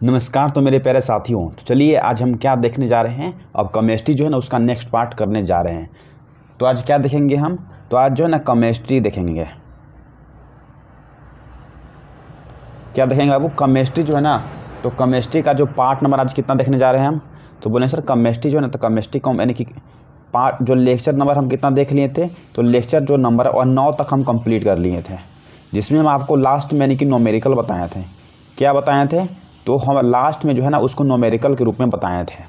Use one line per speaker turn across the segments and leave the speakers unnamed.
नमस्कार तो मेरे प्यारे साथियों, तो चलिए आज हम क्या देखने जा रहे हैं। अब केमिस्ट्री जो है ना उसका नेक्स्ट पार्ट करने जा रहे हैं। तो आज क्या देखेंगे हम, तो आज जो है ना केमिस्ट्री देखेंगे। क्या देखेंगे बाबू, केमिस्ट्री जो है ना, तो केमिस्ट्री का जो पार्ट नंबर आज कितना देखने जा रहे हैं हम। तो बोले सर केमिस्ट्री जो है ना, तो केमिस्ट्री को यानी कि पार्ट जो लेक्चर नंबर हम कितना देख लिए थे, तो लेक्चर जो नंबर और 9 तक हम कंप्लीट कर लिए थे, जिसमें हम आपको लास्ट में यानी कि न्यूमेरिकल बताए थे। क्या बताए थे, तो हम लास्ट में जो है ना उसको न्यूमेरिकल के रूप में बताए थे,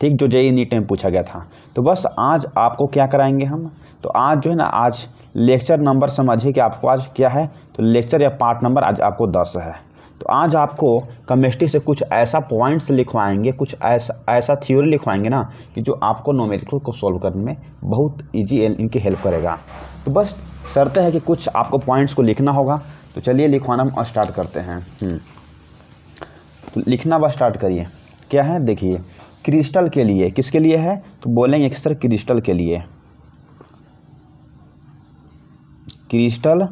ठीक, जो जेईई नीट में पूछा गया था। तो बस आज आपको क्या कराएंगे हम, तो आज जो है ना, आज लेक्चर नंबर समझिए कि आपको आज क्या है, तो लेक्चर या पार्ट नंबर आज आपको 10 है। तो आज आपको केमिस्ट्री से कुछ ऐसा पॉइंट्स लिखवाएंगे, कुछ ऐसा थ्योरी लिखवाएंगे ना कि जो आपको न्यूमेरिकल को सॉल्व करने में बहुत ईजी इनकी हेल्प करेगा। तो बस शर्त है कि कुछ आपको पॉइंट्स को लिखना होगा। तो चलिए लिखवाना हम स्टार्ट करते हैं। तो लिखना बस स्टार्ट करिए। क्या है देखिए, क्रिस्टल के लिए, किसके लिए है, तो बोलेंगे कि सर क्रिस्टल के लिए, क्रिस्टल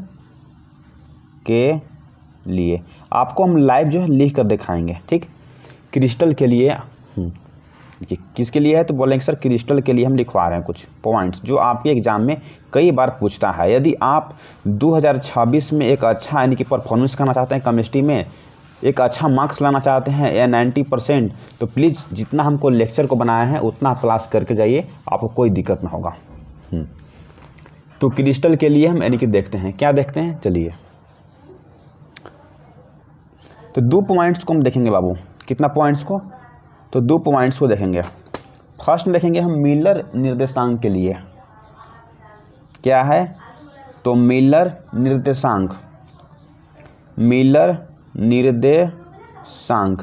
के लिए आपको हम लाइव जो है लिख कर दिखाएंगे, ठीक। क्रिस्टल के लिए देखिए किसके लिए है, तो बोलेंगे सर क्रिस्टल के लिए हम लिखवा रहे हैं कुछ पॉइंट्स जो आपके एग्जाम में कई बार पूछता है। यदि आप 2026 में एक अच्छा यानी कि परफॉर्मेंस करना चाहते हैं केमिस्ट्री में, एक अच्छा मार्क्स लाना चाहते हैं या 90%, तो प्लीज़ जितना हमको लेक्चर को बनाया है उतना क्लास करके जाइए, आपको कोई दिक्कत ना होगा। तो क्रिस्टल के लिए हम यानी कि देखते हैं, क्या देखते हैं, चलिए। तो 2 पॉइंट्स को हम देखेंगे बाबू, कितना पॉइंट्स को, तो 2 पॉइंट्स को देखेंगे। फर्स्ट देखेंगे हम मिलर निर्देशांक के लिए। क्या है, तो मिलर निर्देशांक, मिलर निर्देशांक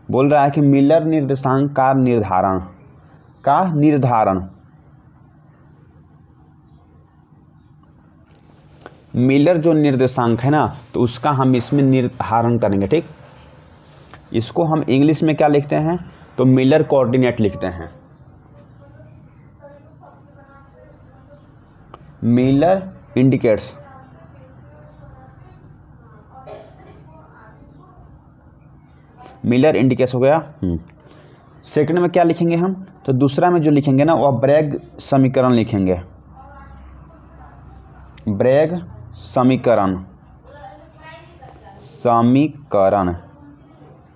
बोल रहा है कि मिलर निर्देशांक का निर्धारण, मिलर जो निर्देशांक है ना, तो उसका हम इसमें निर्धारण करेंगे, ठीक। इसको हम इंग्लिश में क्या लिखते हैं, तो मिलर कोऑर्डिनेट लिखते हैं, मिलर इंडिकेट्स। मिलर इंडिकेट्स हो गया। सेकंड में क्या लिखेंगे हम, तो दूसरा में जो लिखेंगे ना वह ब्रैग समीकरण लिखेंगे, ब्रैग समीकरण,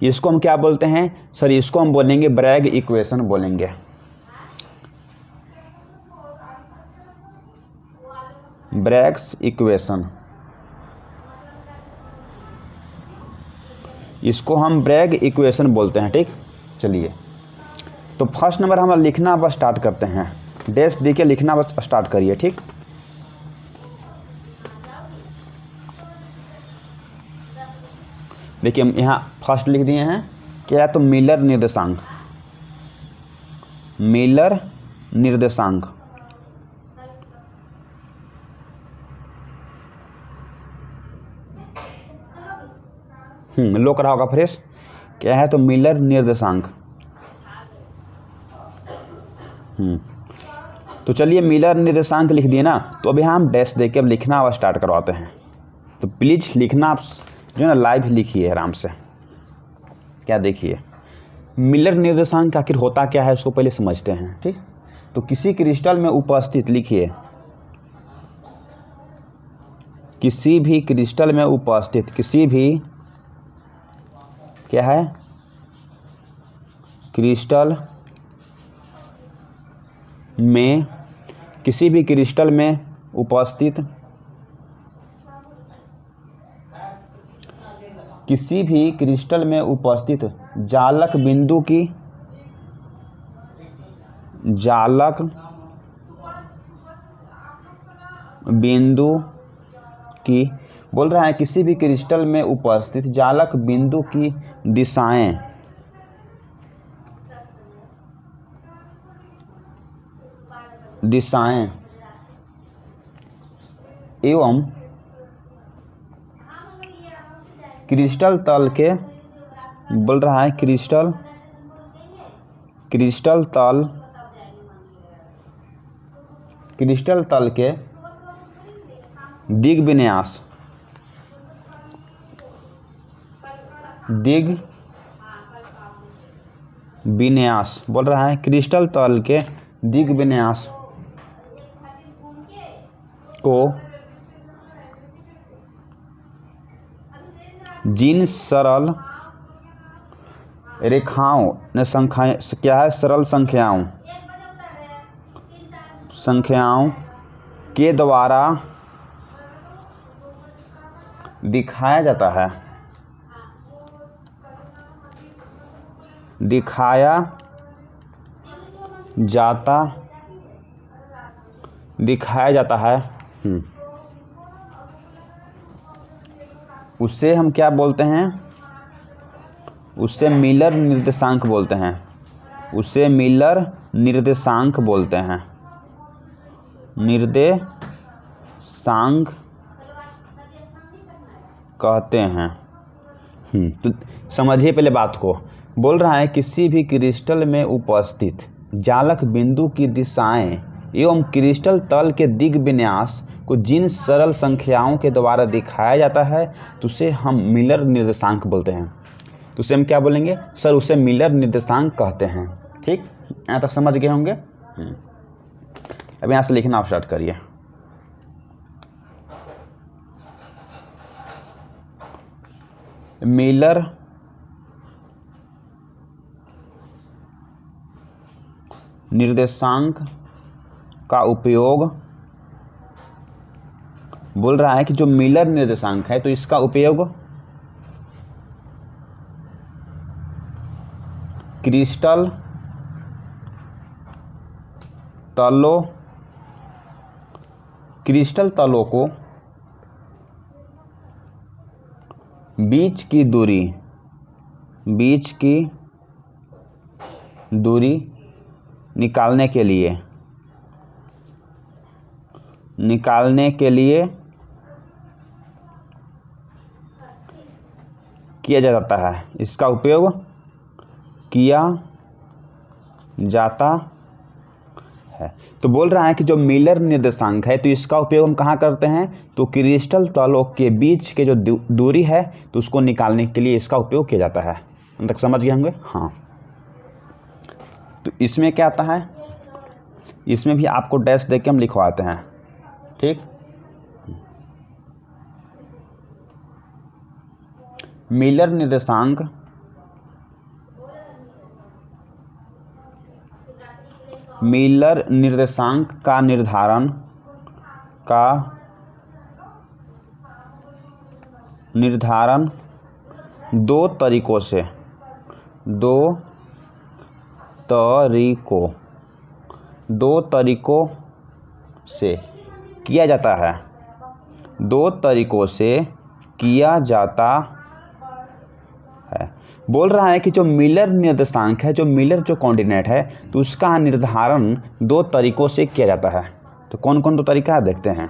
इसको हम क्या बोलते हैं सर, इसको हम बोलेंगे ब्रैग इक्वेशन बोलेंगे, ब्रैग्स इक्वेशन, इसको हम ब्रैग इक्वेशन बोलते हैं, ठीक। चलिए तो फर्स्ट नंबर हम लिखना बस स्टार्ट करते हैं, डैश दे के लिखना बस स्टार्ट करिए, ठीक। देखिए हम यहाँ फर्स्ट लिख दिए हैं, क्या है, तो मिलर निर्देशांक, मिलर निर्देशांक, लो करा होगा फ्रेश। क्या है, तो मिलर निर्देशांक। तो चलिए मिलर निर्देशांक लिख दिए ना, तो अभी हम डैश दे के अब लिखना अब स्टार्ट करवाते हैं। तो प्लीज़ लिखना आप जो है ना लाइव लिखिए आराम से। क्या देखिए, मिलर निर्देशांक आखिर होता क्या है उसको पहले समझते हैं, ठीक। तो किसी क्रिस्टल में उपस्थित, लिखिए, किसी भी क्रिस्टल में उपस्थित, किसी भी, क्या है, क्रिस्टल में, किसी भी क्रिस्टल में उपस्थित, किसी भी क्रिस्टल में उपस्थित जालक बिंदु की, जालक बिंदु की, बोल रहा है किसी भी क्रिस्टल में उपस्थित जालक बिंदु की दिशाएं, एवं क्रिस्टल तल के, बोल रहा है क्रिस्टल तल के दिग्विन्यास, विन्यास बोल रहा है क्रिस्टल तल के दिग विन्यास को जिन सरल रेखाओं ने संख्याएं क्या है, सरल संख्याओं के द्वारा दिखाया जाता है, उससे हम क्या बोलते हैं, उससे मिलर निर्देशांक बोलते हैं, उससे मिलर निर्देशांक बोलते हैं, निर्देशांक कहते हैं। तो समझिए पहले बात को। बोल रहा है किसी भी क्रिस्टल में उपस्थित जालक बिंदु की दिशाएं एवं क्रिस्टल तल के दिग विन्यास को जिन सरल संख्याओं के द्वारा दिखाया जाता है तो उसे हम मिलर निर्देशांक बोलते हैं। तो उसे हम क्या बोलेंगे सर, उसे मिलर निर्देशांक कहते हैं। ठीक, यहाँ तक समझ गए होंगे। अब यहाँ से लिखना आप स्टार्ट करिए। मिलर निर्देशांक का उपयोग, बोल रहा है कि जो मिलर निर्देशांक है तो इसका उपयोग क्रिस्टल तलों को बीच की दूरी निकालने के लिए किया जाता है, इसका उपयोग किया जाता है। तो बोल रहा है कि जो मिलर निर्देशांक है तो इसका उपयोग हम कहाँ करते हैं, तो क्रिस्टल तलों के बीच के जो दूरी है तो उसको निकालने के लिए इसका उपयोग किया जाता है। हम तक समझ गए होंगे। हाँ, तो इसमें क्या आता है, इसमें भी आपको डैश देके हम लिखवाते हैं। ठीक, मिलर निर्देशांक का निर्धारण दो तरीकों से किया जाता है, बोल रहा है कि जो मिलर निर्देशांक है, जो मिलर जो कोऑर्डिनेट है तो उसका निर्धारण दो तरीकों से किया जाता है। तो कौन कौन दो तरीका है देखते हैं।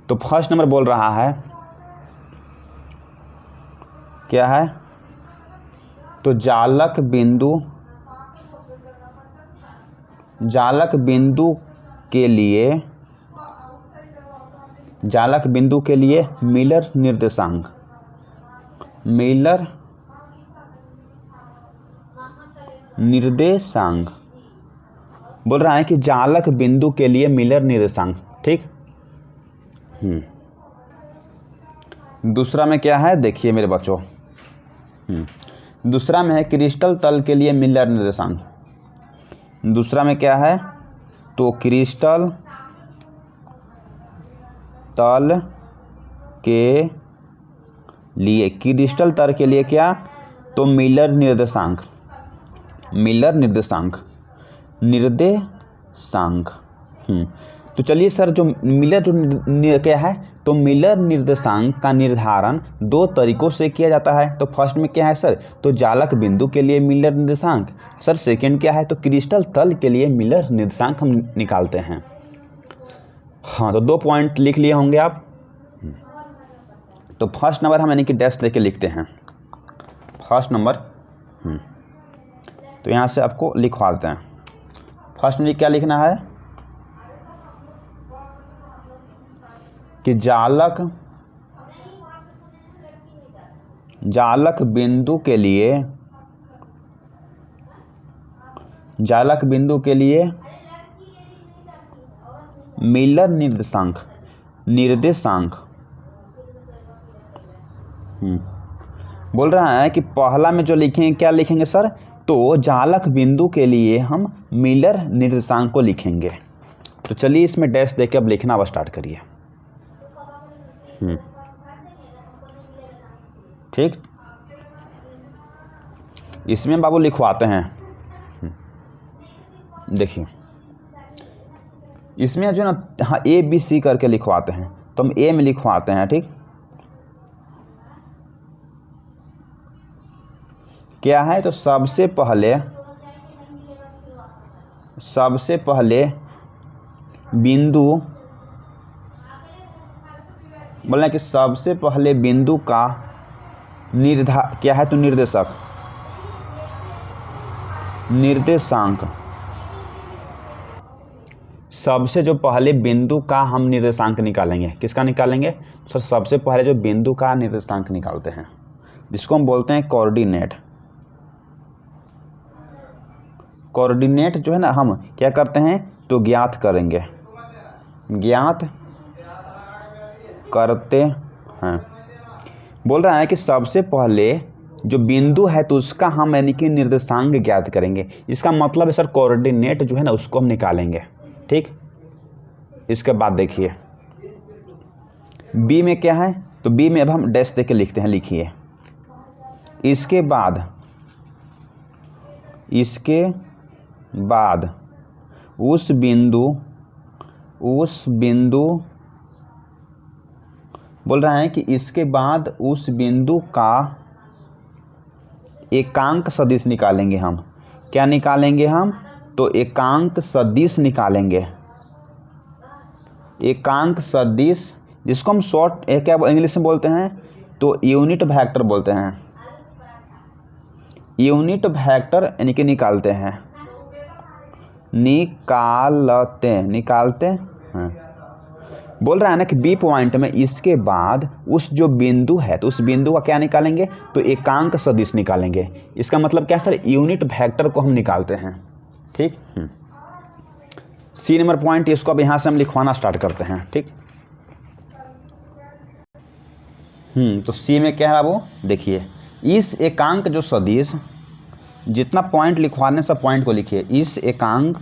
तो फर्स्ट नंबर बोल रहा है क्या है, तो जालक बिंदु के लिए मिलर निर्देशांक बोल रहा है कि जालक बिंदु के लिए मिलर निर्देशांक। ठीक, दूसरा में क्या है देखिए मेरे बच्चों। दूसरा में है क्रिस्टल तल के लिए मिलर निर्देशांक। दूसरा में क्या है, तो क्रिस्टल तल के लिए क्या, तो मिलर निर्देशांक। तो चलिए सर, जो मिलर क्या है, तो मिलर निर्देशांक का निर्धारण दो तरीकों से किया जाता है। तो फर्स्ट में क्या है सर, तो जालक बिंदु के लिए मिलर निर्देशांक। सर सेकंड क्या है, तो क्रिस्टल तल के लिए मिलर निर्देशांक हम निकालते हैं। हाँ, तो 2 पॉइंट लिख लिए होंगे आप। तो फर्स्ट नंबर हम यानी कि डैश लेके लिखते हैं फर्स्ट नंबर। तो यहाँ से आपको लिखवा देते हैं। फर्स्ट में क्या लिखना है कि जालक बिंदु के लिए जालक बिंदु के लिए मिलर निर्देशांक बोल रहा है कि पहला में जो लिखेंगे क्या लिखेंगे सर, तो जालक बिंदु के लिए हम मिलर निर्देशांक को लिखेंगे। तो चलिए इसमें डैश देके अब लिखना अब स्टार्ट करिए। ठीक, इसमें बाबू लिखवाते हैं। देखिए इसमें जो ना, हाँ ए बी सी करके लिखवाते हैं, तो हम ए में लिखवाते हैं। ठीक, क्या है, तो सबसे पहले बिंदु, बोलना कि सबसे पहले बिंदु का क्या है, तो निर्देशांक, सबसे जो पहले बिंदु का हम निर्देशांक निकालेंगे। किसका निकालेंगे सर, सबसे पहले जो बिंदु का निर्देशांक निकालते हैं, जिसको हम बोलते हैं कोऑर्डिनेट। कोऑर्डिनेट जो है ना, हम क्या करते हैं, तो ज्ञात करते हैं। बोल रहा है कि सबसे पहले जो बिंदु है तो उसका हम यानी कि निर्देशांक ज्ञात करेंगे। इसका मतलब है सर कोऑर्डिनेट जो है ना उसको हम निकालेंगे। ठीक, इसके बाद देखिए बी में क्या है, तो बी में अब हम डैश देके लिखते हैं। लिखिए इसके बाद उस बिंदु बोल रहा है कि इसके बाद उस बिंदु का एकांक सदिश निकालेंगे हम। क्या निकालेंगे हम, तो एकांक सदिश निकालेंगे। एकांक सदिश जिसको हम शॉर्ट क्या इंग्लिश में बोलते हैं, तो यूनिट वेक्टर बोलते हैं। यूनिट वेक्टर यानी कि निकालते हैं, निकालते हैं। बोल रहा है ना कि बी पॉइंट में इसके बाद उस जो बिंदु है तो उस बिंदु का क्या निकालेंगे, तो एकांक सदिश निकालेंगे। इसका मतलब क्या सर, यूनिट वेक्टर को हम निकालते हैं। ठीक, सी नंबर पॉइंट, इसको अब यहाँ से हम लिखवाना स्टार्ट करते हैं। ठीक, तो सी में क्या है बाबू, देखिए इस एकांक जो सदिश, जितना पॉइंट लिखवाने सब पॉइंट को लिखिए। इस एकांक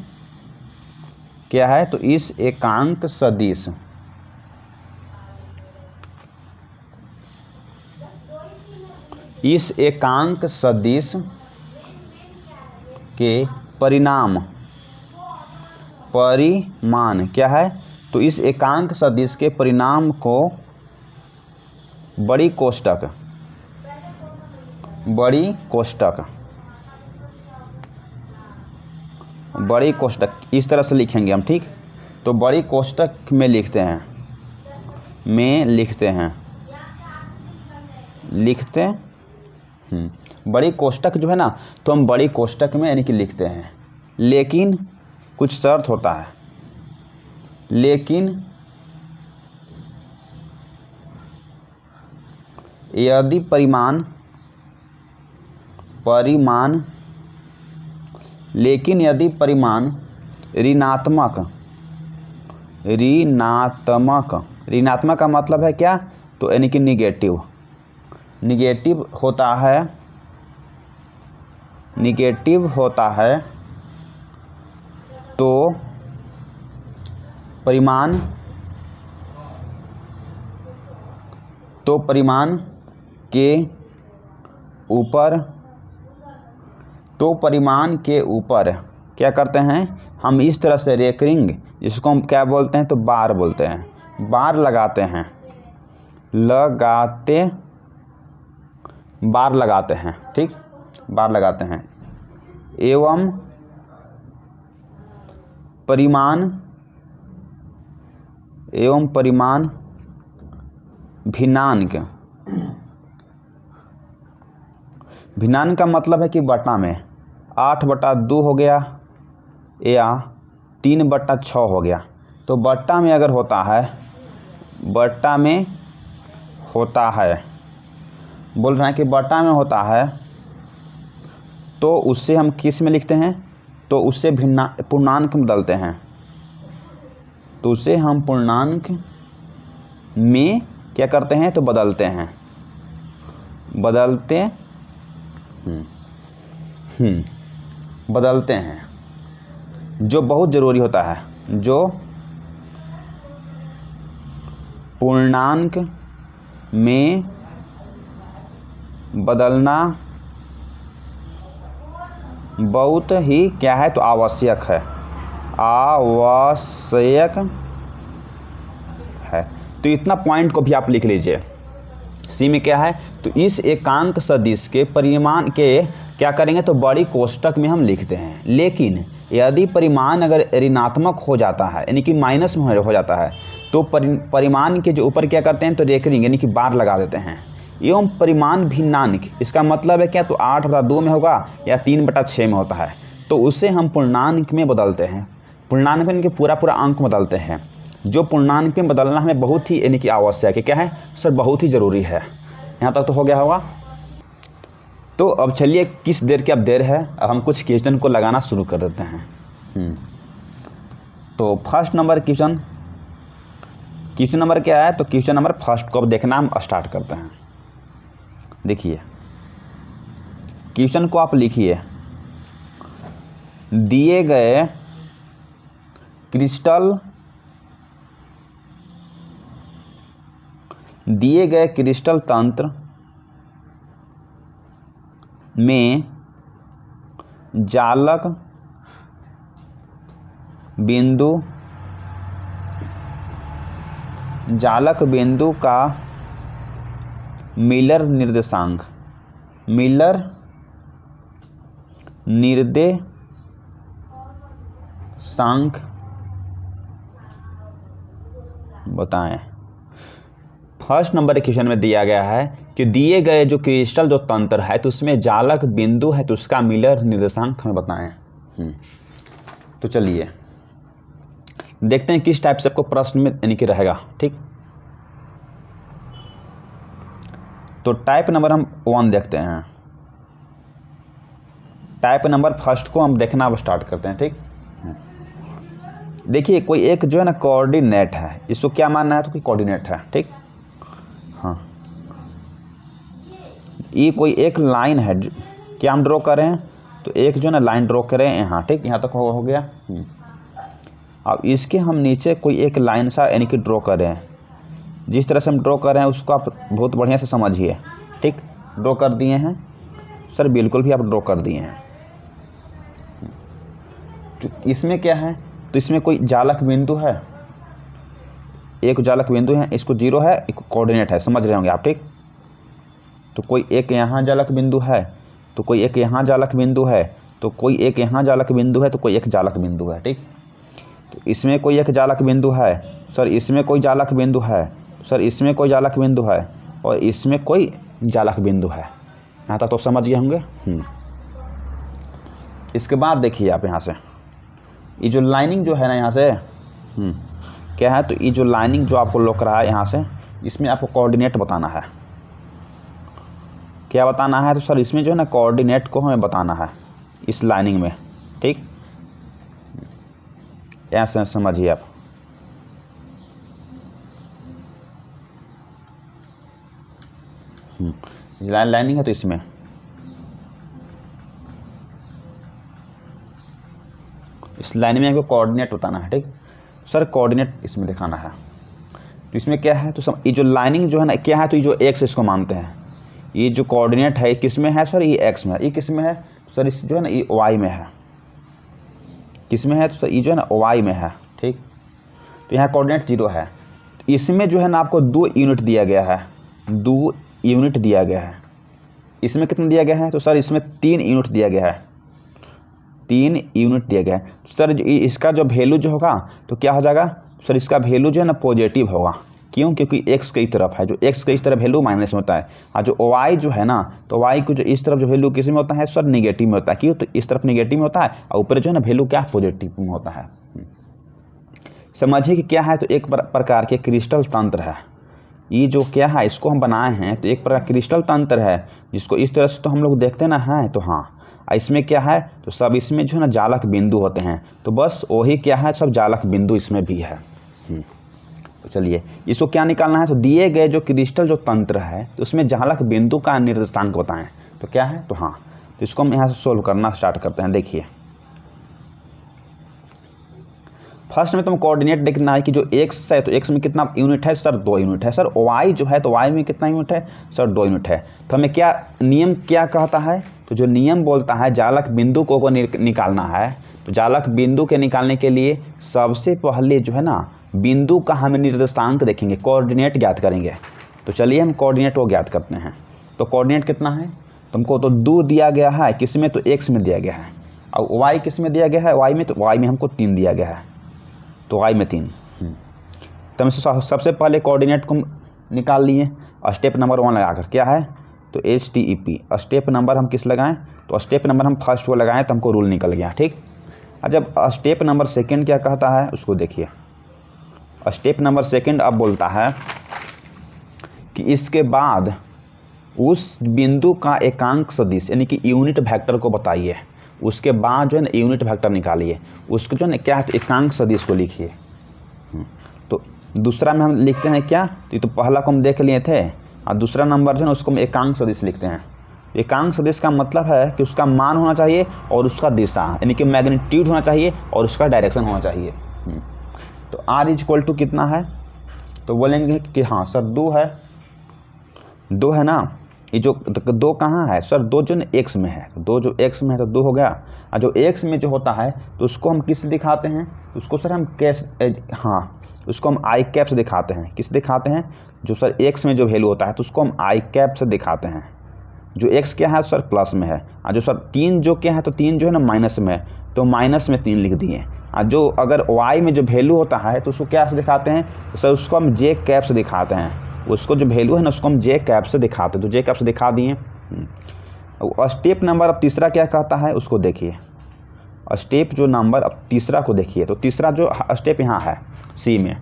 क्या है, तो इस एकांक सदिश के परिमाण क्या है, तो इस एकांक सदिश के परिमाण को बड़ी कोष्ठक इस तरह से लिखेंगे हम। ठीक, तो बड़ी कोष्ठक में लिखते हैं बड़ी कोष्ठक जो है ना, तो हम बड़ी कोष्ठक में यानी कि लिखते हैं। लेकिन कुछ शर्त होता है, लेकिन यदि परिमाण ऋणात्मक का मतलब है क्या, तो यानी कि निगेटिव होता है तो परिमाण के ऊपर क्या करते हैं हम, इस तरह से रेकरिंग, जिसको हम क्या बोलते हैं, तो बार बोलते हैं। बार लगाते हैं। ठीक, बार लगाते हैं। एवं परिमाण भिन्नांक का मतलब है कि बटा में 8/2 हो गया या 3/6 हो गया। तो बट्टा में अगर होता है, बोल रहे हैं कि बट्टा में होता है, तो उससे हम किस में लिखते हैं, तो उससे पूर्णांक में बदलते हैं, तो उसे हम पूर्णांक में क्या करते हैं, तो बदलते हैं, बदलते हैं, जो बहुत ज़रूरी होता है, जो पूर्णांक में बदलना बहुत ही क्या है, तो आवश्यक है, आवश्यक है। तो इतना पॉइंट को भी आप लिख लीजिए। सी में क्या है, तो इस एकांक सदिश के परिमाण के क्या करेंगे, तो बड़ी कोष्टक में हम लिखते हैं। लेकिन यदि परिमाण अगर ऋणात्मक हो जाता है, यानी कि माइनस में हो जाता है, तो परिमाण के जो ऊपर क्या करते हैं, तो रेकरिंग यानी कि बार लगा देते हैं। एवं परिमाण भिन्नांक, इसका मतलब है क्या, तो 8/2 में होगा या 3/6 में होता है, तो उसे हम पूर्णांक में बदलते हैं। पूर्णांक में इनके पूरा अंक बदलते हैं। जो पूर्णांक में बदलना हमें बहुत ही यानी कि आवश्यक है, क्या है सर, बहुत ही ज़रूरी है। यहाँ तक तो हो गया होगा। तो अब चलिए, किस देर की अब देर है, अब हम कुछ क्वेश्चन को लगाना शुरू कर देते हैं। तो फर्स्ट नंबर क्वेश्चन नंबर क्या है, तो क्वेश्चन नंबर फर्स्ट को अब देखना हम स्टार्ट करते हैं। देखिए क्वेश्चन को आप लिखिए, दिए गए क्रिस्टल तंत्र में जालक बिंदु का मिलर निर्देशांक बताएं। फर्स्ट नंबर क्वेश्चन में दिया गया है कि दिए गए जो क्रिस्टल जो तंत्र है, तो उसमें जालक बिंदु है, तो उसका मिलर निर्देशांक हमें बताएं। तो चलिए देखते हैं किस टाइप से आपको प्रश्न में यानी कि रहेगा। ठीक, तो टाइप नंबर हम 1 देखते हैं। टाइप नंबर फर्स्ट को हम देखना अब स्टार्ट करते हैं। ठीक, देखिए कोई एक जो है ना कोऑर्डिनेट है, इसको क्या मानना है, तो कोई कोऑर्डिनेट है। ठीक, हाँ, ये कोई एक लाइन है, क्या हम ड्रॉ करें, तो एक जो है ना लाइन ड्रॉ करें यहाँ। ठीक, यहाँ तक हो गया। अब इसके हम नीचे कोई एक लाइन सा यानी कि ड्रॉ करें। जिस तरह से हम ड्रॉ कर रहे हैं उसको आप बहुत बढ़िया से समझिए। ठीक, ड्रॉ कर दिए हैं सर, बिल्कुल भी आप ड्रॉ कर दिए हैं। इसमें क्या है, तो इसमें कोई जालक बिंदु है, एक जालक बिंदु है, इसको 0 है, एक कोऑर्डिनेट है, समझ रहे होंगे आप। ठीक, तो कोई एक यहाँ जालक बिंदु है, तो कोई एक यहाँ जालक बिंदु है, तो कोई एक यहाँ जालक बिंदु है, तो कोई एक जालक बिंदु है। ठीक, तो इसमें कोई एक जालक बिंदु है सर, इसमें कोई जालक बिंदु है सर, इसमें कोई जालक बिंदु है, और इसमें कोई जालक बिंदु है। यहाँ तक तो समझ गए होंगे। इसके बाद देखिए आप यहाँ से ये जो लाइनिंग जो है ना, यहाँ से क्या है, तो ये जो लाइनिंग जो आपको लौक रहा है यहाँ से, इसमें आपको कोऑर्डिनेट बताना है। क्या बताना है, तो सर इसमें जो है ना कोऑर्डिनेट को हमें बताना है इस लाइनिंग में। ठीक, ऐसे समझिए आप। लाइनिंग है, तो इसमें इस लाइन में आपको कोऑर्डिनेट बताना है। ठीक, सर कोऑर्डिनेट इसमें दिखाना है। तो इसमें क्या है, तो ये जो लाइनिंग जो है ना क्या है, तो ये जो एक्स इसको मानते हैं। ये जो कोऑर्डिनेट है किस में है सर, ये एक्स में है। ये किस में है सर, इस जो है ना ये वाई में है। किस में है, तो सर ये जो है ना वाई में है। ठीक, तो यहाँ कोऑर्डिनेट 0 है। तो इसमें जो है ना आपको 2 यूनिट दिया गया है, 2 यूनिट दिया गया है। इसमें कितना दिया गया है, तो सर इसमें 3 यूनिट दिया गया है, 3 यूनिट दिया गया है। तो सर इसका जो वैल्यू जो होगा, तो क्या हो जाएगा सर, इसका वैल्यू जो है ना पॉजिटिव होगा। क्यों, क्योंकि एक्स की तरफ है, जो एक्स की इस तरफ वैल्यू माइनस में होता है, और जो वाई जो है ना, तो वाई को जो इस तरफ जो वैल्यू किस में होता है सर, निगेटिव में होता है। क्यों, तो इस तरफ निगेटिव में होता है, और ऊपर जो है ना वैल्यू क्या पॉजिटिव में होता है। समझिए कि क्या है, तो एक प्रकार के क्रिस्टल तंत्र है। ये जो क्या है, इसको हम बनाए हैं, तो एक प्रकार क्रिस्टल तंत्र है, जिसको इस तरह से तो हम लोग देखते ना हैं। तो हाँ, इसमें क्या है, तो सब इसमें जो है ना जालक बिंदु होते हैं, तो बस वही क्या है, सब जालक बिंदु इसमें भी है। तो चलिए इसको क्या निकालना है, तो दिए गए जो क्रिस्टल जो तंत्र है तो उसमें जालक बिंदु का निर्देशांक बताएं, तो क्या है, तो हाँ, तो इसको हम यहाँ से सोल्व करना स्टार्ट करते हैं। देखिए फर्स्ट में तुम कोऑर्डिनेट देखना है कि जो x है तो x में कितना यूनिट है, सर 2 यूनिट है। सर y जो है तो y में कितना यूनिट है, सर 2 यूनिट है। तो हमें क्या नियम क्या कहता है, तो जो नियम बोलता है जालक बिंदु को निकालना है, तो जालक बिंदु के निकालने के लिए सबसे पहले जो है ना बिंदु का हमें निर्देशांक देखेंगे, कोऑर्डिनेट ज्ञात करेंगे। तो चलिए हम कोऑर्डिनेट को ज्ञात करते हैं। तो कोऑर्डिनेट कितना है, तुमको तो 2 दिया गया है, किस में, तो x में दिया गया है, और y किस में दिया गया है, y में, तो y में हमको 3 दिया गया है, तो y में 3। तो हम सबसे पहले कोऑर्डिनेट को निकाल लिए, स्टेप नंबर 1 लगाकर क्या है, तो HTEP। स्टेप नंबर हम किस लगाएं, तो स्टेप नंबर हम फर्स्ट वो लगाएं, तो हमको रूल निकल गया, ठीक। और जब स्टेप नंबर सेकंड क्या कहता है उसको देखिए। स्टेप नंबर सेकंड अब बोलता है कि इसके बाद उस बिंदु का एकांक सदिश यानी कि यूनिट वेक्टर को बताइए। उसके बाद जो है ना यूनिट वेक्टर निकालिए, उसको जो है ना क्या है, तो एकांक सदिश को लिखिए। तो दूसरा में हम लिखते हैं क्या, तो ये तो पहला को हम देख लिए थे, और दूसरा नंबर जो है ना उसको हम एकांक सदिश लिखते हैं। एकांक सदिश का मतलब है कि उसका मान होना चाहिए और उसका दिशा यानी कि मैग्नीट्यूड होना चाहिए और उसका डायरेक्शन होना चाहिए। तो r इक्वल टू कितना है, तो बोलेंगे कि हाँ सर 2 है, 2 है ना। ये जो 2 कहाँ है, सर 2 जो ना x में है, तो 2 जो x में है तो 2 हो गया। और जो x में जो होता है तो उसको हम किस दिखाते हैं, उसको सर हम कैश, हाँ उसको हम आई कैप से दिखाते हैं। किस दिखाते हैं, जो सर x में जो वैल्यू होता है तो उसको हम आई कैप से दिखाते हैं। जो x क्या है सर प्लस में है, और जो सर 3 जो क्या है, तो 3 जो है ना माइनस में है, तो माइनस में 3 लिख दिए। और जो अगर y में जो वैल्यू होता है तो उसको क्या से दिखाते हैं, तो सर उसको हम जे कैप से दिखाते हैं। उसको जो वैल्यू है ना उसको हम जे कैप से दिखाते हैं, तो जे कैप से दिखा दिए। स्टेप नंबर अब तीसरा क्या कहता है उसको देखिए। स्टेप जो नंबर अब तीसरा को देखिए, तो तीसरा जो स्टेप यहाँ है सी में,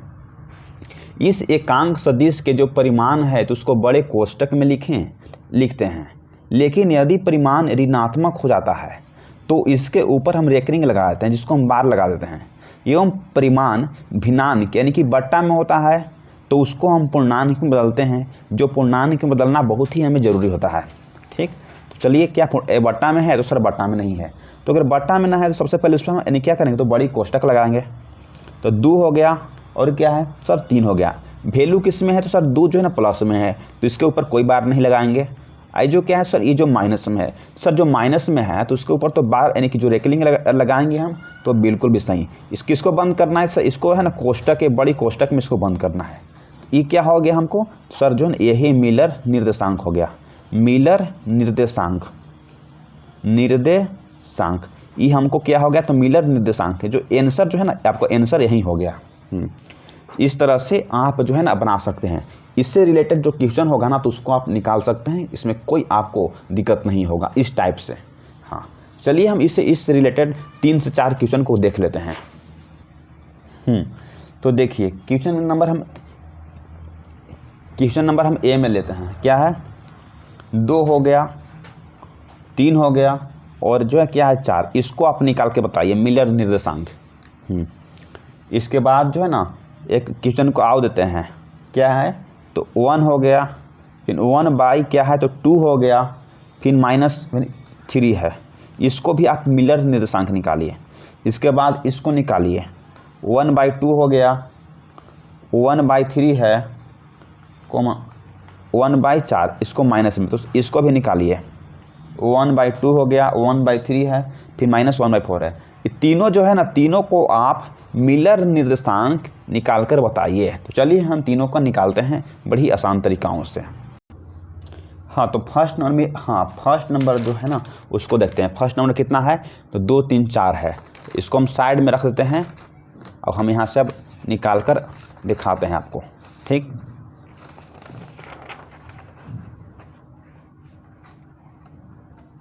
इस एकांक सदिश के जो परिमाण है तो उसको बड़े कोष्टक में लिखते हैं। लेकिन यदि परिमाण ऋणात्मक हो जाता है तो इसके ऊपर हम रेकरिंग लगा देते हैं, जिसको हम बार लगा देते हैं। एवं परिमाण भिन्नांक यानी कि बट्टा में होता है तो उसको हम पूर्णांक में बदलते हैं। जो पूर्णांक में बदलना बहुत ही हमें ज़रूरी होता है, ठीक। तो चलिए क्या बट्टा में है, तो सर बट्टा में नहीं है। तो अगर बट्टा में ना है तो सबसे पहले उसमें हम यानी क्या करेंगे, तो बड़ी कोष्टक लगाएंगे। तो 2 हो गया, और क्या है सर 3 हो गया। वैल्यू किस में है, तो सर 2 जो है ना प्लस में है, तो इसके ऊपर कोई बार नहीं लगाएंगे। आई जो क्या है सर, ये जो माइनस में है, सर जो माइनस में है तो उसके ऊपर तो बार यानी कि जो रेकलिंग लगाएंगे हम, तो बिल्कुल भी सही। इसको बंद करना है सर, इसको है ना कोष्टक है, बड़ी कोष्टक में इसको बंद करना है। ये क्या हो गया हमको, सर जो है यही मिलर निर्देशांक हो गया। मिलर निर्देशांक ये हमको क्या हो गया, तो मिलर निर्देशांक है। जो आंसर जो है ना आपको आंसर यही हो गया। इस तरह से आप जो है ना बना सकते हैं। इससे रिलेटेड जो क्वेश्चन होगा ना तो उसको आप निकाल सकते हैं, इसमें कोई आपको दिक्कत नहीं होगा इस टाइप से। हाँ चलिए हम इससे रिलेटेड 3 से 4 क्वेश्चन को देख लेते हैं। तो देखिए क्वेश्चन नंबर हम ए में लेते हैं। क्या है, 2 हो गया, 3 हो गया, और जो है क्या है 4। इसको आप निकाल के बताइए मिलर निर्देशांक। इसके बाद जो है ना एक क्वेश्चन को आओ देते हैं। क्या है, तो 1 हो गया, फिर 1/, क्या है तो 2 हो गया, फिर -3 है। इसको भी आप मिलर निर्देशांक निकालिए। इसके बाद इसको निकालिए, 1/2 हो गया, 1/3 है, 1/4, इसको माइनस में, तो इसको भी निकालिए। 1/2 हो गया, 1/3 है, फिर -1/4 है। ये तीनों जो है ना, तीनों को आप मिलर निर्देशांक निकाल कर बताइए। तो चलिए हम तीनों का निकालते हैं बड़ी आसान तरीकाओं से। हाँ तो फर्स्ट नंबर जो है ना उसको देखते हैं। फर्स्ट नंबर कितना है, तो 2 3 4 है। इसको हम साइड में रख देते हैं और हम यहाँ से अब निकाल कर दिखाते हैं आपको, ठीक।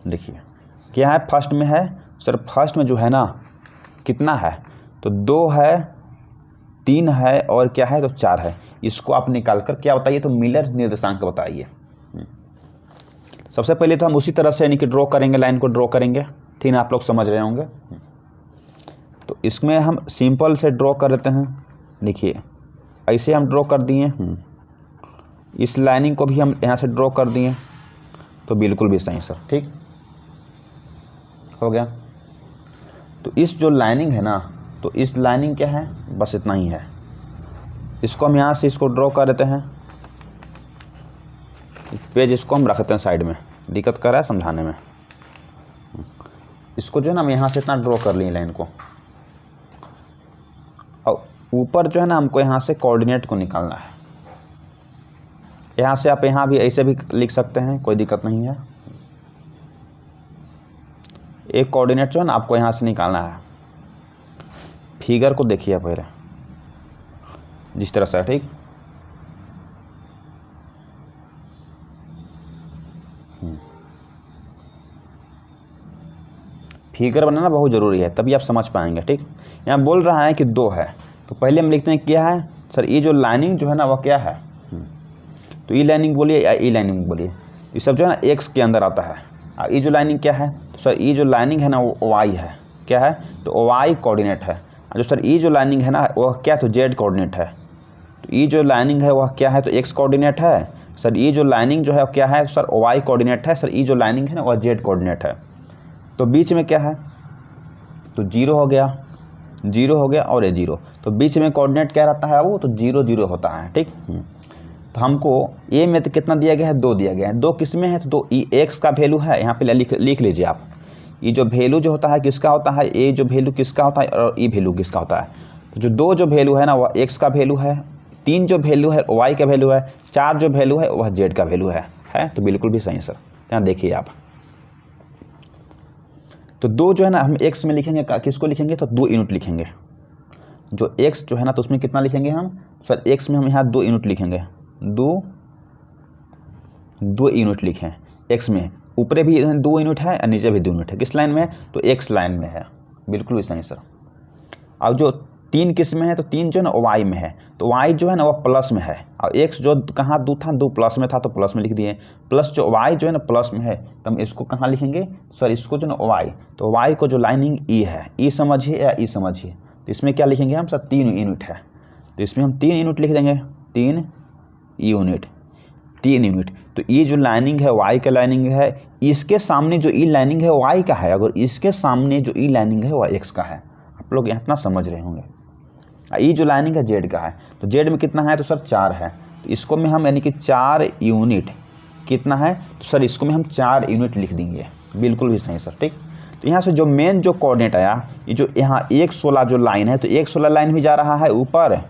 देखिए क्या है, फर्स्ट में है सर, फर्स्ट में जो है ना कितना है, तो 2 है, 3 है, और क्या है तो 4 है। इसको आप निकाल कर क्या बताइए, तो मिलर निर्देशांक बताइए। सबसे पहले तो हम उसी तरह से यानी कि ड्रॉ करेंगे, लाइन को ड्रॉ करेंगे, ठीक है, आप लोग समझ रहे होंगे। तो इसमें हम सिंपल से ड्रॉ कर देते हैं। देखिए ऐसे हम ड्रॉ कर दिए, इस लाइनिंग को भी हम यहाँ से ड्रॉ कर दिए, तो बिल्कुल भी सही सर, ठीक हो गया। तो इस जो लाइनिंग है ना, तो इस लाइनिंग क्या है, बस इतना ही है। इसको हम यहाँ से इसको ड्रॉ कर देते हैं, पेज इसको हम रखते हैं साइड में, दिक्कत कर रहा है समझाने में। इसको जो है ना हम यहाँ से इतना ड्रॉ कर लिए लाइन को, और ऊपर जो है ना हमको यहाँ से कोऑर्डिनेट को निकालना है। यहाँ से आप यहाँ भी ऐसे भी लिख सकते हैं, कोई दिक्कत नहीं है। एक कोऑर्डिनेट जो है ना आपको यहाँ से निकालना है। फिगर को देखिए पहले जिस तरह से, ठीक। फिगर बनाना बहुत ज़रूरी है, तभी आप समझ पाएंगे, ठीक। यहाँ बोल रहा है कि 2 है, तो पहले हम लिखते हैं क्या है सर, ये जो लाइनिंग जो है ना वह क्या है, तो ई लाइनिंग बोलिए या ई लाइनिंग बोलिए, ये सब जो है ना एक्स के अंदर आता है। और ये जो लाइनिंग क्या है, तो सर ये जो लाइनिंग है ना वो वाई है, क्या है, तो वाई कोऑर्डिनेट है। जो सर ये जो लाइनिंग है ना वह क्या है, तो जेड कोऑर्डिनेट है। तो ये जो लाइनिंग है वह क्या है, तो एक्स कोऑर्डिनेट है। सर ये जो लाइनिंग जो है क्या है, सर वाई कोऑर्डिनेट है। सर ये जो लाइनिंग है ना वह जेड कोऑर्डिनेट है। तो बीच में क्या है, तो 0 हो गया, 0 हो गया और ये 0, तो बीच में कोऑर्डिनेट क्या रहता है, वो तो 0 0 होता है, ठीक। तो हमको ए में तो कितना दिया गया है, 2 दिया गया है। 2 किस में है, तो 2 एक्स का वैल्यू है, यहाँ पे लिख लीजिए आप। ये जो वैल्यू जो होता है किसका होता है, ए जो वैल्यू किसका होता है और ई वैल्यू किसका होता है। तो जो 2 जो वैल्यू है ना वह एक्स का वैल्यू है, 3 जो वैल्यू है वाई का वैल्यू है, 4 जो वैल्यू है वह जेड का वैल्यू है। तो बिल्कुल भी सही सर, यहाँ देखिए आप। तो 2 जो है ना हम एक्स में लिखेंगे, किसको लिखेंगे, तो 2 यूनिट लिखेंगे। जो एक्स जो है ना तो उसमें कितना लिखेंगे हम, सर एक्स में हम यहाँ 2 यूनिट लिखेंगे, 2 यूनिट लिखें एक्स में। ऊपर भी 2 यूनिट है और नीचे भी 2 यूनिट है, किस लाइन में, तो एक्स लाइन में है, बिल्कुल भी सही सर। अब जो 3 किस में है, तो 3 जो है ना वाई में है, तो वाई जो है ना वह प्लस में है, और एक्स जो कहाँ 2 था, 2 प्लस में था तो प्लस में लिख दिए। प्लस जो वाई जो है ना प्लस में है, तो हम इसको कहाँ लिखेंगे, सर इसको जो ना वाई, तो वाई को जो लाइनिंग ई है, ई समझिए या ई समझिए, तो इसमें क्या लिखेंगे हम, सर 3 यूनिट है, तो इसमें हम 3 यूनिट लिख देंगे, 3 यूनिट। तो ये जो लाइनिंग है वाई का लाइनिंग है, इसके सामने जो ई लाइनिंग है वाई का है, अगर इसके सामने जो ई लाइनिंग है वह एक्स का है। आप लोग इतना समझ रहे होंगे। ये जो लाइनिंग है जेड का है, तो जेड में कितना है, तो सर 4 है, तो इसको में हम यानी कि 4 यूनिट कितना है, तो सर इसको में हम 4 यूनिट लिख देंगे, बिल्कुल भी सही सर, ठीक। तो यहाँ से जो मेन जो कोऑर्डिनेट आया, ये जो यहाँ 116 जो लाइन है, तो 116 लाइन भी जा रहा है ऊपर,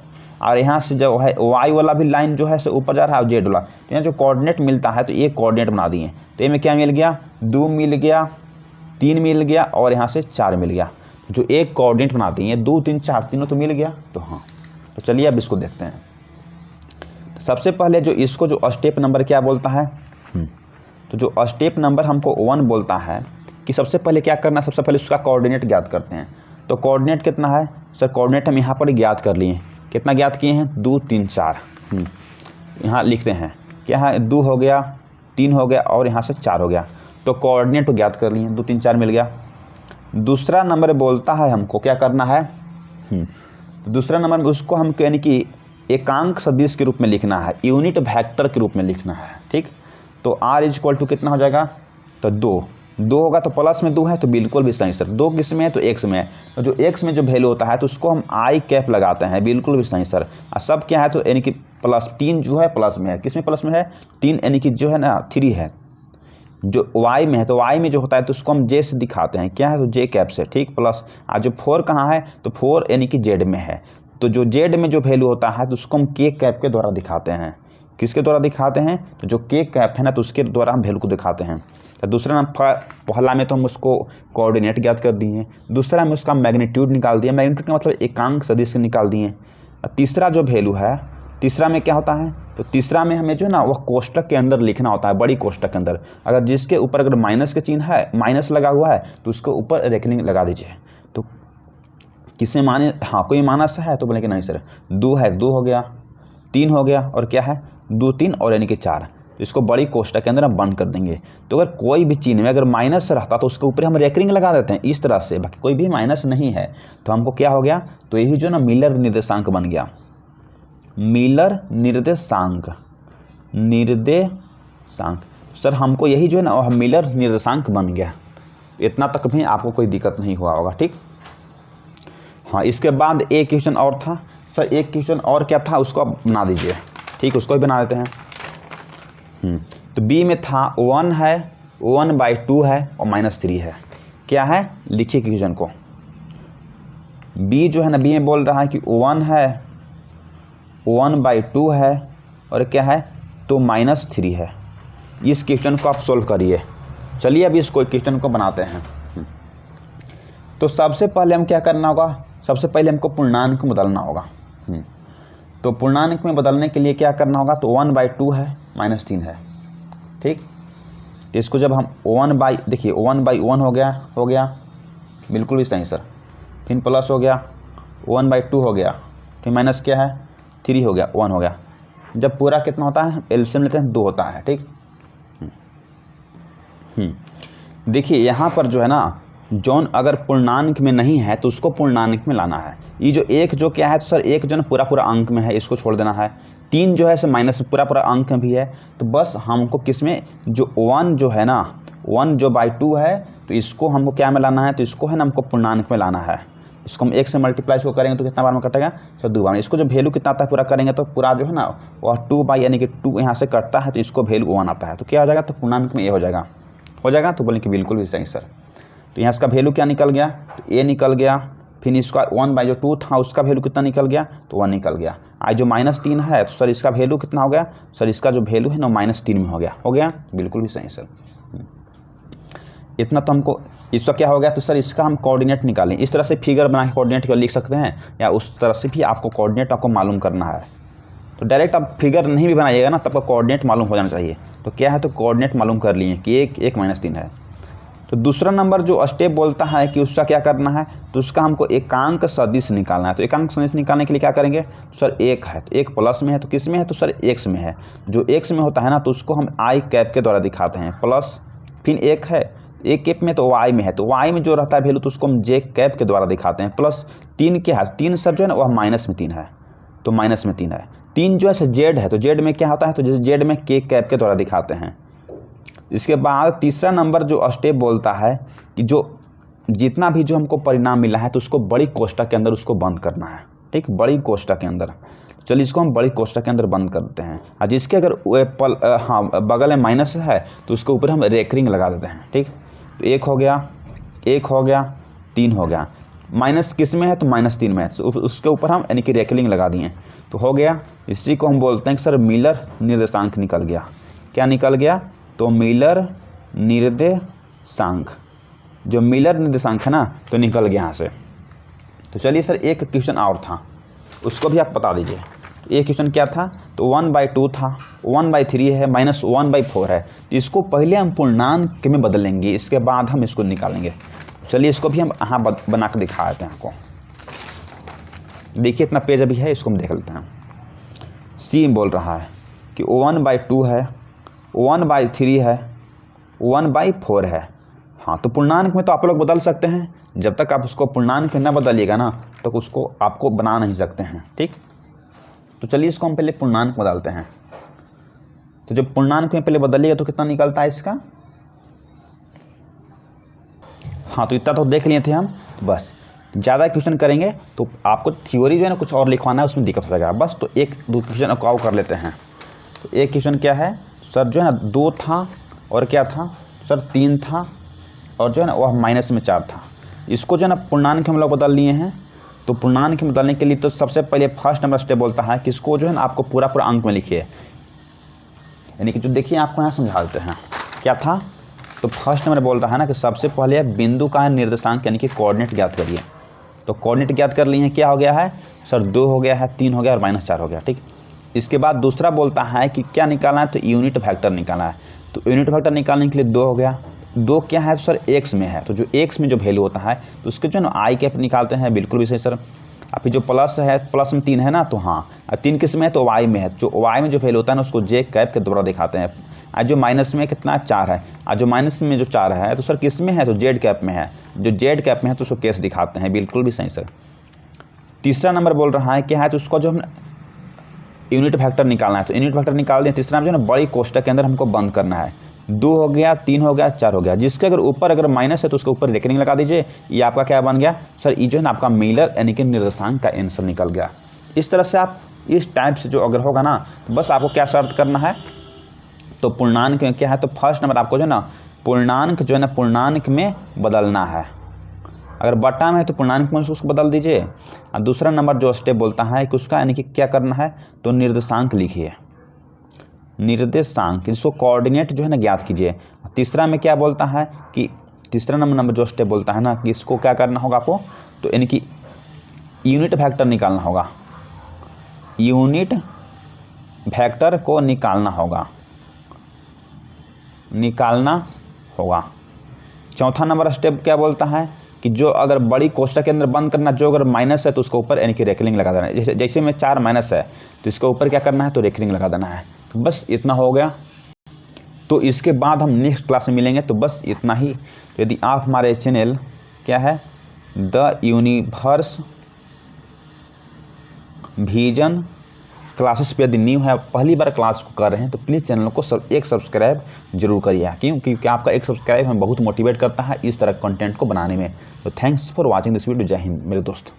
और यहाँ से जो है वाई वाला भी लाइन जो है से ऊपर जा रहा है, और जेड वाला, तो यहाँ जो कोऑर्डिनेट मिलता है तो ये कोऑर्डिनेट बना दिए। तो ये में क्या मिल गया, 2 मिल गया, 3 मिल गया और यहाँ से 4 मिल गया। जो एक कोऑर्डिनेट बनाती हैं 2 3 4 तीनों तो मिल गया। तो हाँ, तो चलिए अब इसको देखते हैं। तो सबसे पहले जो इसको जो स्टेप नंबर क्या बोलता है, तो जो स्टेप नंबर हमको 1 बोलता है कि सबसे पहले क्या करना है, सबसे पहले उसका कोऑर्डिनेट ज्ञात करते हैं। तो कोऑर्डिनेट कितना है, सर कोऑर्डिनेट हम यहाँ पर ज्ञात कर लिए, कितना ज्ञात किए हैं, 2 3 4। यहाँ लिखते हैं क्या है, 2 हो गया, 3 हो गया और यहाँ से 4 हो गया। तो कोऑर्डिनेट को ज्ञात कर लिए, 2 3 4 मिल गया। दूसरा नंबर बोलता है हमको क्या करना है, तो दूसरा नंबर में उसको हम यानी कि एकांक सदिश के रूप में लिखना है, यूनिट वेक्टर के रूप में लिखना है, ठीक। तो r = कितना हो जाएगा, तो 2 होगा, तो प्लस में 2 है, तो बिल्कुल भी सही सर। 2 किस में है, तो x में है, तो जो x में जो वैल्यू होता है तो उसको हम i कैप लगाते हैं, बिल्कुल भी सही सर। और सब क्या है, तो यानी कि प्लस 3 जो है प्लस में है, किस में प्लस में है, 3 यानी कि जो है ना 3 है, जो y में है, तो y में जो होता है तो उसको हम j से दिखाते हैं, क्या है, तो j कैप से, ठीक। प्लस आज जो 4 कहाँ है, तो 4 यानी कि z में है, तो जो z में जो वैल्यू होता है तो उसको हम k कैप के द्वारा दिखाते हैं। किसके द्वारा दिखाते हैं, तो जो k कैप है ना तो उसके द्वारा हम वैल्यू को दिखाते हैं। तो दूसरा नंबर पहला में तो हम उसको कोऑर्डिनेट ज्ञात कर दिए, दूसरा में उसका मैग्नीट्यूड निकाल दिया, मैग्नीट्यूड का मतलब एकांक सदिश से निकाल दिए। तीसरा जो वैल्यू है, तीसरा में क्या होता है, तो तीसरा में हमें जो है ना वह कोष्टक के अंदर लिखना होता है, बड़ी कोष्टक के अंदर। अगर जिसके ऊपर अगर माइनस के चिन्ह है, माइनस लगा हुआ है, तो उसके ऊपर रेखलिंग लगा दीजिए। तो किससे माने, हाँ कोई माइनस है तो बोले कि नहीं सर 2 है, 2 हो गया, 3 हो गया और क्या है 2 3 और यानी कि 4। तो इसको बड़ी कोष्टक के अंदर हम बंद कर देंगे। तो अगर कोई भी चिन्ह में अगर माइनस रहता तो उसके ऊपर हम रेकरिंग लगा देते हैं इस तरह से, बाकी कोई भी माइनस नहीं है तो हमको क्या हो गया, तो यही जो ना मिलर निर्देशांक बन गया, मिलर निर्देशांक। सर हमको यही जो है ना मिलर निर्देशांक बन गया, इतना तक भी आपको कोई दिक्कत नहीं हुआ होगा। ठीक, हाँ इसके बाद एक क्वेश्चन और था सर, एक क्वेश्चन और क्या था उसको आप बना दीजिए। ठीक, उसको भी बना देते हैं। तो बी में था 1 है, 1/2 है और -3 है। क्या है लिखिए क्वेश्चन को। बी जो है ना, बी में बोल रहा है कि 1 है, 1/2 है और क्या है तो -3 है। इस क्वेश्चन को आप सोल्व करिए। चलिए अभी इस क्वेश्चन को बनाते हैं। तो सबसे पहले हम क्या करना होगा, सबसे पहले हमको पूर्णांक में बदलना होगा। तो पूर्णांक में बदलने के लिए क्या करना होगा, तो 1/2 है, -3 है। ठीक, तो इसको जब हम देखिए 1/1 हो गया बिल्कुल भी सही सर, फिर प्लस हो गया 1/2 हो गया, फिर माइनस क्या है 3 हो गया, 1 हो गया। जब पूरा कितना होता है एलसीएम लेते हैं 2 होता है। ठीक, देखिए यहाँ पर जो है ना जौन अगर पूर्णांक में नहीं है तो उसको पूर्णांक में लाना है। ये जो एक जो क्या है तो सर एक जो है पूरा अंक में है, इसको छोड़ देना है। 3 जो है सर माइनस में पूरा अंक में भी है, तो बस हमको किस में जो 1 जो है ना 1 जो /2 है तो इसको हमको क्या में लाना है, तो इसको है ना हमको पूर्णांक में लाना है। इसको हम 1 से मल्टीप्लाई इसको करेंगे तो कितना बार में कटेगा सर 2 बार में। इसको जो वैल्यू कितना आता है पूरा करेंगे तो पूरा जो है ना वह 2 यानी कि 2 यहाँ से कटता है तो इसको वैल्यू 1 आता है, तो क्या हो जाएगा, तो पूर्णांक में ए हो जाएगा। तो बोलें कि बिल्कुल भी सही सर। तो यहाँ इसका वैल्यू क्या निकल गया, तो ए निकल गया, फिर इसका 1/2 था उसका वैल्यू कितना निकल गया, तो 1 निकल गया। आज जो -3 है तो सर इसका वैल्यू कितना हो गया, सर इसका जो वैल्यू है ना -3 में हो गया। बिल्कुल भी सही सर। इतना तो हमको इसका क्या हो गया, तो सर इसका हम कोऑर्डिनेट निकालें। इस तरह से फिगर बना के कोऑर्डिनेट को लिख सकते हैं, या उस तरह से भी आपको कोऑर्डिनेट आपको मालूम करना है। तो डायरेक्ट आप फिगर नहीं भी बनाइएगा ना तब आपको कोऑर्डिनेट मालूम हो जाना चाहिए। तो क्या है, तो कोऑर्डिनेट मालूम कर लिए कि 1 -3 है। तो दूसरा नंबर जो स्टेप बोलता है कि उसका क्या करना है, तो उसका हमको एकांक सदिश निकालना है। तो एकांक सदिश निकालने के लिए क्या करेंगे, तो सर 1 है तो 1 प्लस में है, तो किस में है, तो सर x में है। जो x में होता है ना तो उसको हम i कैप के द्वारा दिखाते हैं, प्लस फिर 1 है 1 कैप में तो y में है, तो y में जो रहता है वैल्यू तो उसको हम j कैप के द्वारा दिखाते हैं। प्लस 3 क्या है, 3 सर जो है ना वह -3 है, तो -3 है। 3 जो है सर z है, तो z में क्या होता है, तो जैसे z में k कैप के द्वारा दिखाते हैं। इसके बाद तीसरा नंबर जो स्टेप बोलता है कि जो जितना भी जो हमको परिणाम मिला है तो उसको बड़ी कोष्टक के अंदर उसको बंद करना है। ठीक, बड़ी कोष्टक के अंदर। चलिए इसको हम बड़ी कोष्टक के अंदर बंद करते हैं, और जिसके अगर बगल में माइनस है तो उसके ऊपर हम रेकरिंग लगा देते हैं। ठीक, तो 1 हो गया 3 हो गया, माइनस किस में है, तो -3 में है, तो उसके ऊपर हम यानी कि रेकरिंग लगा दिए तो हो गया। इसी को हम बोलते हैं कि सर मिलर निर्देशांक निकल गया। क्या निकल गया, तो मिलर निर्देशांक। जो मिलर निर्देशांक है ना तो निकल गया यहाँ से। तो चलिए सर एक क्वेश्चन और था उसको भी आप बता दीजिए। एक क्वेश्चन क्या था, तो 1/2 था, 1/3 है, -1/4 है। तो इसको पहले हम पूर्णांक में बदलेंगे, इसके बाद हम इसको निकालेंगे। चलिए इसको भी हम यहाँ बना कर दिखा देते हैं आपको। देखिए इतना पेज अभी है, इसको हम देख लेते हैं। सी बोल रहा है कि 1/2 है, 1/3 है, 1/4 है। हाँ, तो पूर्णांक में तो आप लोग बदल सकते हैं, जब तक आप उसको पूर्णांक में ना बदलिएगा ना तो उसको आपको बना नहीं सकते हैं। ठीक, तो चलिए इसको हम पहले पूर्णांक बदलते हैं। तो जब पूर्णांक में पहले बदलिएगा तो कितना निकलता है इसका। हाँ, तो इतना तो देख लिए थे हम। तो बस ज़्यादा क्वेश्चन करेंगे तो आपको थ्योरी जो है ना कुछ और लिखवाना है, उसमें दिक्कत हो जाएगा। बस तो 1-2 क्वेश्चन और कर लेते हैं। तो एक क्वेश्चन क्या है सर, जो है ना 2 था और क्या था सर 3 था, और जो है ना वह -4 था। इसको जो है ना पूर्णांक हम लोग बदल लिए हैं। तो पूर्णांक में बदलने के लिए तो सबसे पहले फर्स्ट नंबर स्टेप बोलता है कि इसको जो है ना आपको पूरा अंक में लिखिए। यानी कि जो देखिए आपको यहाँ समझा देते हैं क्या था। तो फर्स्ट नंबर बोल रहा है ना कि सबसे पहले बिंदु का निर्देशांक यानी कि कोऑर्डिनेट ज्ञात करिए। तो कोऑर्डिनेट ज्ञात कर लिए हैं, क्या हो गया है सर 2 हो गया है, 3 हो गया और -4 हो गया। ठीक, इसके बाद दूसरा बोलता है कि क्या निकालना है, तो यूनिट वेक्टर निकालना है। तो यूनिट वेक्टर निकालने के लिए 2 हो गया। 2 क्या है तो सर x में है, तो जो x में जो वैल्यू होता है तो उसके जो ना i कैप निकालते हैं। बिल्कुल भी सही सर। अब फिर जो प्लस है, प्लस में 3 है ना, तो हाँ 3 किस में है, तो y में है। जो y में जो वैल्यू होता है ना उसको j कैप के द्वारा दिखाते हैं। आज जो माइनस में कितना 4 है, आज जो माइनस में जो 4 है तो सर किस में है, तो जेड कैप में है, जो जेड कैप में है तो उसको केस दिखाते हैं, बिल्कुल भी सही सर। तीसरा नंबर बोल रहा है क्या है, तो उसका जो हम यूनिट फैक्टर निकालना है, तो यूनिट फैक्टर निकाल दें। तीसरा जो है ना बड़ी कोष्टक के अंदर हमको बंद करना है, 2 हो गया, 3 हो गया, 4 हो गया, जिसके अगर ऊपर अगर माइनस है तो उसके ऊपर रेकरिंग लगा दीजिए। ये आपका क्या बन गया सर, ये जो है ना आपका मिलर यानी कि निर्देशांक का आंसर निकल गया। इस तरह से आप इस टाइप से जो अगर होगा ना, तो बस आपको क्या शर्त करना है, तो पूर्णांक में क्या है, तो फर्स्ट नंबर आपको जो है ना पूर्णांक जो है ना पूर्णांक में बदलना है। अगर बटा में है तो पूर्णांक में उसको बदल दीजिए। और दूसरा नंबर जो स्टेप बोलता है कि उसका यानी कि क्या करना है, तो निर्देशांक लिखिए, निर्देशांक जिसको कोऑर्डिनेट जो है ना ज्ञात कीजिए। तीसरा में क्या बोलता है कि तीसरा नंबर जो स्टेप बोलता है ना कि इसको क्या करना होगा आपको, तो यानी कि यूनिट वेक्टर निकालना होगा, यूनिट वेक्टर को निकालना होगा। चौथा नंबर स्टेप क्या बोलता है कि जो अगर बड़ी कोष्टक के अंदर बंद करना, जो अगर माइनस है तो उसके ऊपर यानी कि रेकरिंग लगा देना है। जैसे में 4 माइनस है तो इसके ऊपर क्या करना है, तो रेकरिंग लगा देना है। तो बस इतना हो गया। तो इसके बाद हम नेक्स्ट क्लास में मिलेंगे। तो बस इतना ही। तो यदि आप हमारे चैनल क्या है द यूनिवर्स विजन क्लासेस पे यदि न्यू है, पहली बार क्लास को कर रहे हैं, तो प्लीज़ चैनल को एक सब्सक्राइब जरूर करिए। क्योंकि आपका एक सब्सक्राइब हमें बहुत मोटिवेट करता है इस तरह कंटेंट को बनाने में। तो thanks for watching this video. जय हिंद मेरे दोस्त।